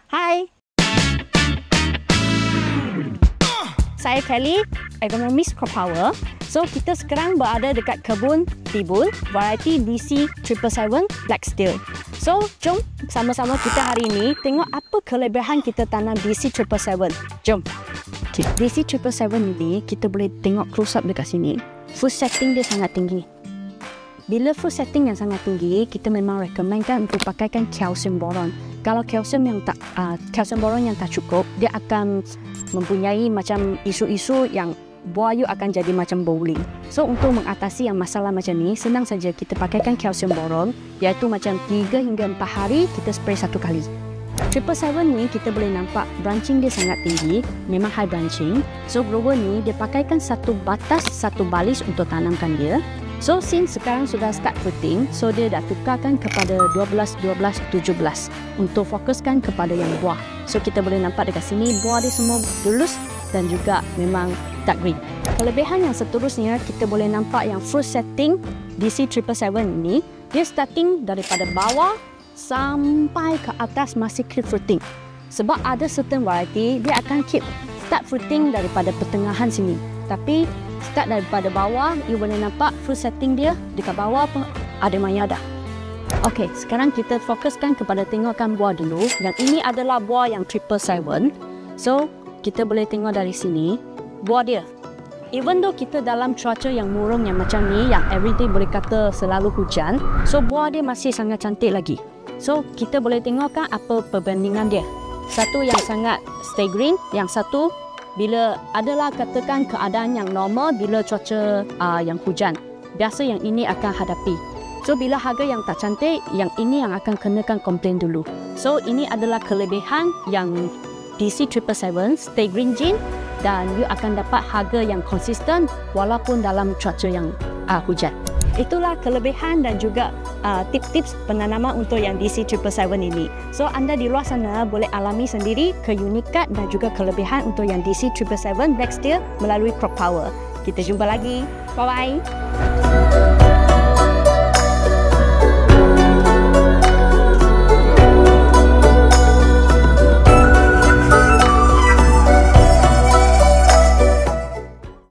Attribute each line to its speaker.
Speaker 1: Hai, saya Kelly, Agronomist Crop Power. So, kita sekarang berada dekat kebun Tibun, variety DC 777 Black Steel. So, jom sama-sama kita hari ini tengok apa kelebihan kita tanam DC 777. Jom. DC 777 ini kita boleh tengok close up dekat sini. Food setting dia sangat tinggi. Bila food setting yang sangat tinggi, kita memang recommendkan untuk pakaikan calcium boron. Kalau calcium boron yang tak cukup, dia akan mempunyai macam isu-isu yang buah you akan jadi macam bowling. So, untuk mengatasi yang masalah macam ni, senang saja kita pakaikan calcium boron, iaitu macam 3 hingga 4 hari kita spray 1 kali. 777 ni kita boleh nampak branching dia sangat tinggi, memang high branching. So, grower ni dia pakaikan satu batas, satu balis untuk tanamkan dia. So, since sekarang sudah start fruiting, so dia dah tukarkan kepada 12, 12, 17 untuk fokuskan kepada yang buah. So, kita boleh nampak dekat sini buah dia semua lulus dan juga memang dark green. Kelebihan yang seterusnya, kita boleh nampak yang fruit setting DC 777 ini, dia starting daripada bawah sampai ke atas masih keep fruiting. Sebab ada certain variety, dia akan keep start fruiting daripada pertengahan sini. Tapi start daripada bawah, you boleh nampak fruit setting dia dekat bawah pun ada mayada. Okey, sekarang kita fokuskan kepada tengokkan buah dulu. Yang ini adalah buah yang 777. So, kita boleh tengok dari sini buah dia. Even though kita dalam cuaca yang murung yang macam ni, yang everyday boleh kata selalu hujan, so buah dia masih sangat cantik lagi. So, kita boleh tengokkan apa perbandingan dia. Satu yang sangat stay green, yang satu bila adalah katakan keadaan yang normal bila cuaca yang hujan. Biasa yang ini akan hadapi. So, bila harga yang tak cantik, yang ini yang akan kenakan komplain dulu. So, ini adalah kelebihan yang DC 777 stay green gene dan you akan dapat harga yang konsisten walaupun dalam cuaca yang hujan. Itulah kelebihan dan juga tips-tips penanaman untuk yang DC 777 ini. So, anda di luar sana boleh alami sendiri keunikan dan juga kelebihan untuk yang DC 777 Black Steel melalui Crop Power. Kita jumpa lagi. Bye-bye.